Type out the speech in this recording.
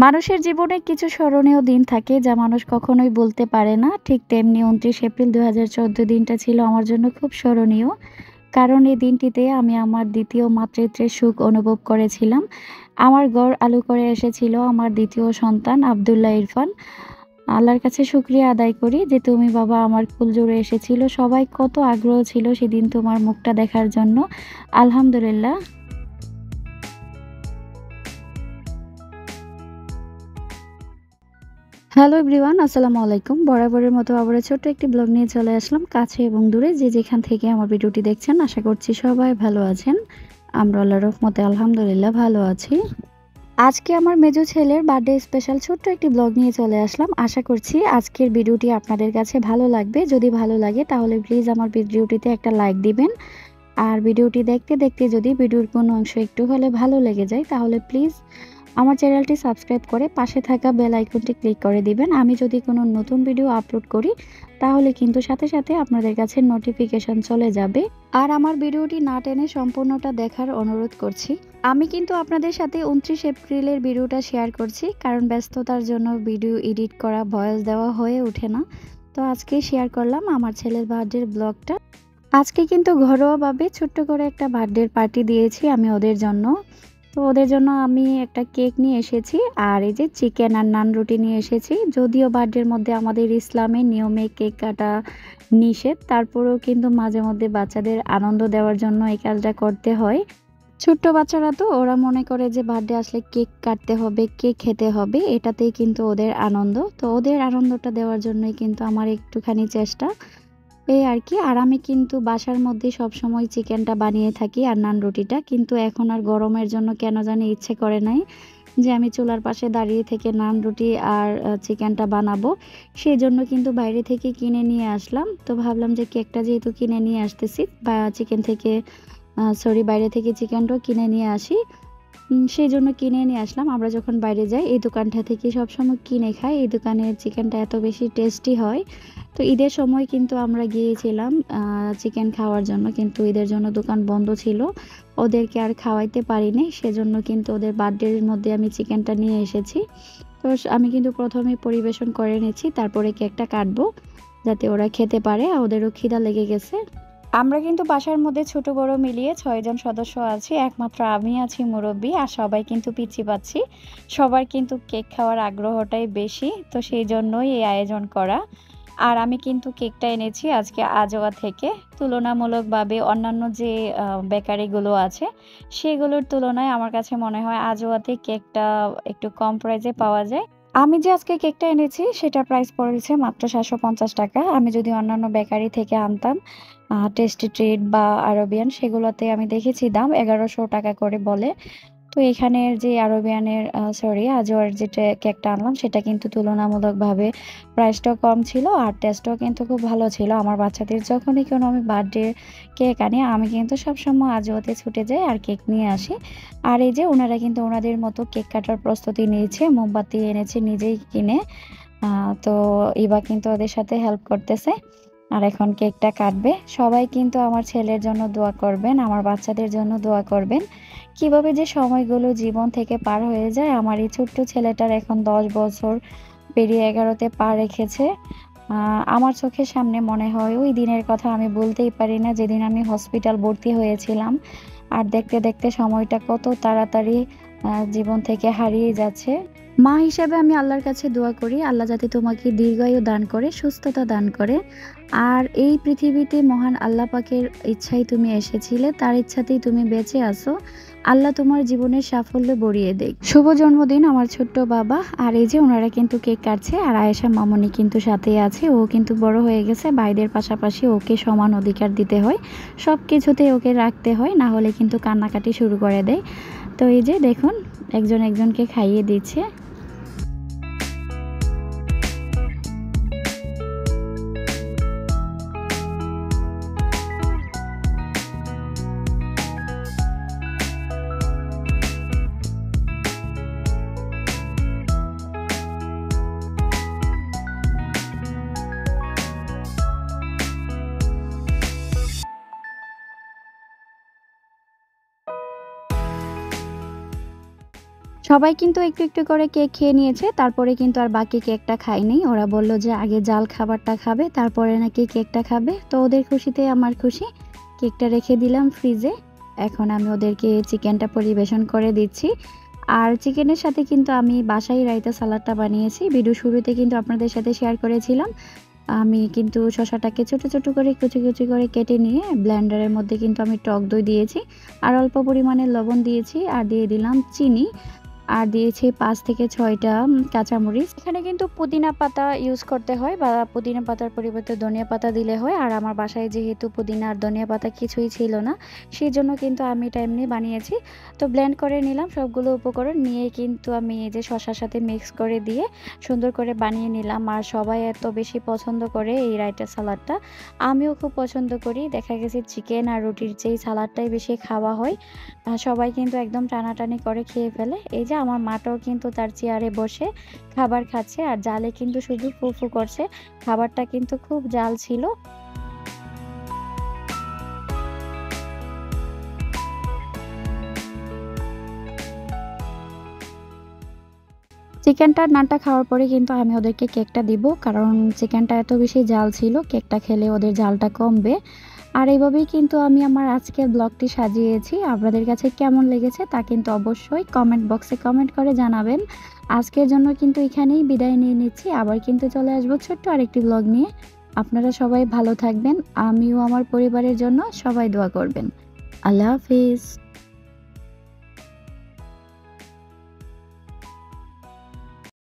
মানুষের জীবনে কিছু স্মরণীয় দিন থাকে যা মানুষ কখনোই বলতে পারে না। ঠিক তেমনি ২৯ এপ্রিল ২০১৪ দিনটা ছিল আমার জন্য খুব স্মরণীয়। কারণ এই দিনটিতে আমি আমার ২য় মাতৃত্বের সুখ অনুভব করেছিলাম। আমার ঘর আলো করে এসেছিল আমার ২য় সন্তান আব্দুল্লাহ ইরফান। আল্লাহর কাছে শুকরিয়া আদায় করি যে তুমি বাবা আমার কুল জুড়ে এসেছিল। সবাই কত আগ্রহ ছিল সেদিন তোমার মুখটা দেখার জন্য। আলহামদুলিল্লাহ। হ্যালো এভরিওয়ান, আসসালামু আলাইকুম। বরাবরের মতো আবারও ছোট্ট একটি ব্লগ নিয়ে চলে আসলাম। কাছে এবং দূরে যে যেখান থেকে আমার ভিডিওটি দেখছেন, আশা করছি সবাই ভালো আছেন। আমরা আল্লাহর রহমতে আলহামদুলিল্লাহ ভালো আছি। আজকে আমার মেজো ছেলের বার্থডে স্পেশাল ছোট্ট একটি ব্লগ নিয়ে চলে আসলাম। আশা করছি আজকের ভিডিওটি আপনাদের কাছে ভালো লাগবে। যদি ভালো লাগে তাহলে প্লিজ আমার ভিডিওটিতে একটা লাইক দিবেন। আর ভিডিওটি দেখতে দেখতে যদি ভিডিওর কোনো অংশ একটু হলে ভালো লেগে যায় তাহলে প্লিজ আমার চ্যানেলটি সাবস্ক্রাইব করে পাশে থাকা বেল আইকনটি ক্লিক করে দিবেন। আমি যদি কোনো নতুন ভিডিও আপলোড করি তাহলে কিন্তু সাথে সাথে আপনাদের কাছে নোটিফিকেশন চলে যাবে। আর আমার ভিডিওটি না টেনে সম্পূর্ণটা দেখার অনুরোধ করছি। আমি কিন্তু আপনাদের সাথে ২৯ এপ্রিলের ভিডিওটা শেয়ার করছি, কারণ ব্যস্ততার জন্য ভিডিও এডিট করা, ভয়েস দেওয়া হয়ে ওঠে না। তো আজকে শেয়ার করলাম আমার ছেলের বার্থডের ব্লগটা। আজকে কিন্তু ঘরোয়াভাবে ছোট্ট করে একটা বার্থডের পার্টি দিয়েছি আমি ওদের জন্য। তো ওদের জন্য আমি একটা কেক নিয়ে এসেছি, আর এই যে চিকেন আর নান রুটি নিয়ে এসেছি। যদিও বার্থডের মধ্যে আমাদের ইসলামের নিয়মে কেক কাটা নিষেধ, তারপরেও কিন্তু মাঝে মধ্যে বাচ্চাদের আনন্দ দেওয়ার জন্য এই কাজটা করতে হয়। ছোট্ট বাচ্চারা তো ওরা মনে করে যে বার্থডে আসলে কেক কাটতে হবে, কেক খেতে হবে, এটাতেই কিন্তু ওদের আনন্দ। তো ওদের আনন্দটা দেওয়ার জন্যই কিন্তু আমার একটুখানি চেষ্টা, এই আর কি। আর আমি কিন্তু বাসার মধ্যে সবসময় চিকেনটা বানিয়ে থাকি আর নান রুটিটা, কিন্তু এখন আর গরমের জন্য কেন জানি ইচ্ছে করে নাই যে আমি চুলার পাশে দাঁড়িয়ে থেকে নান রুটি আর চিকেনটা বানাবো। সেই জন্য কিন্তু বাইরে থেকে কিনে নিয়ে আসলাম। তো ভাবলাম যে কেকটা যেহেতু কিনে নিয়ে আসতেছি, বা চিকেন থেকে বাইরে থেকে চিকেনটাও কিনে নিয়ে আসি, সেই জন্য কিনে নিয়ে আসলাম। আমরা যখন বাইরে যাই এই দোকানটা থেকে সবসময় কিনে খাই। এই দোকানের চিকেনটা এত বেশি টেস্টি হয়। তো ঈদের সময় কিন্তু আমরা গিয়েছিলাম চিকেন খাওয়ার জন্য, কিন্তু ঈদের জন্য দোকান বন্ধ ছিল, ওদেরকে আর খাওয়াইতে পারিনি। সেজন্য কিন্তু ওদের বার্থডের মধ্যে আমি চিকেনটা নিয়ে এসেছি। তো আমি কিন্তু প্রথমে পরিবেশন করে নিচ্ছি, তারপরে কেকটা কাটবো যাতে ওরা খেতে পারে। ওদেরও খিদা লেগে গেছে। আমরা কিন্তু বাসার মধ্যে ছোট বড় মিলিয়ে ৬ জন সদস্য আছি। একমাত্র আমি আছি মুরব্বি, আর সবাই কিন্তু পিচ্চি পাচ্ছি। সবার কিন্তু কেক খাওয়ার আগ্রহটাই বেশি, তো সেই জন্যই এই আয়োজন করা। আর আমি কিন্তু কেকটা এনেছি আজকে আজোয়া থেকে। তুলনামূলকভাবে অন্যান্য যে বেকারিগুলো আছে সেগুলোর তুলনায় আমার কাছে মনে হয় আজোয়াতে কেকটা একটু কম প্রাইসে পাওয়া যায়। আমি যে আজকে কেকটা এনেছি সেটার প্রাইস পড়েছে মাত্র ৭৫০ টাকা। আমি যদি অন্যান্য বেকারি থেকে আনতাম, টেস্টি ট্রিট বা আরবিয়ান, সেগুলোতে আমি দেখেছি দাম ১১০০ টাকা করে বলে। তো এখানের যে আরবিয়ানের আজওয়ার যেটা কেকটা আনলাম সেটা কিন্তু তুলনামূলকভাবে প্রাইসটাও কম ছিল, আর টেস্টটাও কিন্তু খুব ভালো ছিল। আমার বাচ্চাদের যখনই কোনো আমি বার্থডে কেক আনি আমি কিন্তু সবসময় আজওয়াতে ছুটে যাই আর কেক নিয়ে আসি। আর এই যে ওনারা কিন্তু ওনাদের মতো কেক কাটার প্রস্তুতি নিয়েছে, মোমবাতি এনেছে নিজেই কিনে। তো ইবা কিন্তু ওদের সাথে হেল্প করতেছে। আর এখন কেকটা কাটবে। সবাই কিন্তু আমার ছেলের জন্য দোয়া করবেন, আমার বাচ্চাদের জন্য দোয়া করবেন। কিভাবে যে সময়গুলো জীবন থেকে পার হয়ে যায়। আমার এই ছোট্ট ছেলেটার এখন ১০ বছর পেরিয়ে ১১তে পা রেখেছে। আমার চোখের সামনে মনে হয় ওই দিনের কথা আমি বলতেই পারি না, যেদিন আমি হসপিটাল ভর্তি হয়েছিলাম। আর দেখতে দেখতে সময়টা কত তাড়াতাড়ি জীবন থেকে হারিয়ে যাচ্ছে। মা হিসেবে আমি আল্লাহর কাছে দোয়া করি আল্লাহ যাতে তোমাকে দীর্ঘায়ু দান করে, সুস্থতা দান করে। আর এই পৃথিবীতে মহান আল্লাহ পাকের ইচ্ছায় তুমি এসেছিলে, তার ইচ্ছাতেই তুমি বেঁচে আছো। আল্লাহ তোমার জীবনের সাফল্য বড়িয়ে দেখ। শুভ জন্মদিন আমার ছোট্ট বাবা। আর এই যে ওনারা কিন্তু কেক কাটছে, আর আয়েশা মামনি কিন্তু সাথেই আছে। ও কিন্তু বড় হয়ে গেছে, ভাইদের পাশাপাশি ওকে সমান অধিকার দিতে হয়, সব কিছুতেই ওকে রাখতে হয়, না হলে কিন্তু কান্নাকাটি শুরু করে দেয়। তো এই যে দেখুন একজন একজনকে খাইয়ে দিচ্ছে। সবাই কিন্তু একটু, একটু করে কেক খেয়ে নিয়েছে। তারপরে কিন্তু আর বাকি কেকটা খায়নি। ওরা বলল যে আগে জাল খাবারটা খাবে, তারপরে নাকি কেকটা খাবে। তো ওদের খুশিতে আমার খুশি। কেকটা রেখে দিলাম ফ্রিজে। এখন আমি ওদেরকে চিকেনটা পরিবেশন করে দিচ্ছি। আর চিকেনের সাথে কিন্তু আমি বাসায় রায়তা সালাদটা বানিয়েছি। ভিডিও শুরুতে কিন্তু আপনাদের সাথে শেয়ার করেছিলাম। আমি কিন্তু শসাটাকে ছোট, ছোট করে কুচি, কুচি করে কেটে নিয়ে ব্লেন্ডারের মধ্যে কিন্তু আমি টক দই দিয়েছি। আর অল্প পরিমাণে লবণ দিয়েছি আর দিয়ে দিলাম চিনি। আর দিয়েছি ৫ থেকে ৬ টা কাঁচামরিচ। এখানে কিন্তু পুদিনা পাতা ইউজ করতে হয় বা পুদিনা পাতার পরিবর্তে ধনিয়া পাতা দিলে হয়। আর আমার বাসায় যেহেতু পুদিনা আর ধনিয়া পাতা কিছুই ছিল না, সেজন্য কিন্তু আমি এটা এমনি বানিয়েছি। তো ব্লেন্ড করে নিলাম সবগুলো উপকরণ নিয়ে কিন্তু আমি এই যে শসার সাথে মিক্স করে দিয়ে সুন্দর করে বানিয়ে নিলাম। আর সবাই এত বেশি পছন্দ করে এই রায়তা সালাদটা। আমিও খুব পছন্দ করি। দেখা গেছে চিকেন আর রুটির চেয়ে সালাদটাই বেশি খাওয়া হয়। সবাই কিন্তু একদম টানাটানি করে খেয়ে ফেলে। এই যে আমার মাটাও কিন্তু তার চেয়ারে বসে খাবার খাচ্ছে আর জালে কিন্তু শুধু ফু, ফু করছে। খাবারটা কিন্তু খুব জাল ছিল। চিকেনটা আর নানটা খাওয়ার পরে কিন্তু আমি ওদেরকে কেকটা দিব। কারণ চিকেনটা এত বেশি জাল ছিল, কেকটা খেলে ওদের জালটা কমবে। আর এভাবেই কিন্তু আমি আমার আজকের ব্লগটি সাজিয়েছি। আপনাদের কাছে কেমন লেগেছে তা কিন্তু অবশ্যই কমেন্ট বক্সে কমেন্ট করে জানাবেন। আজকের জন্য কিন্তু এখানেই বিদায় নিয়ে নিচ্ছি। আবার কিন্তু চলে আসবো ছোট্ট আরেকটি ব্লগ নিয়ে। আপনারা সবাই ভালো থাকবেন। আমিও আমার পরিবারের জন্য সবাই দোয়া করবেন। আল্লাহ হাফিজ।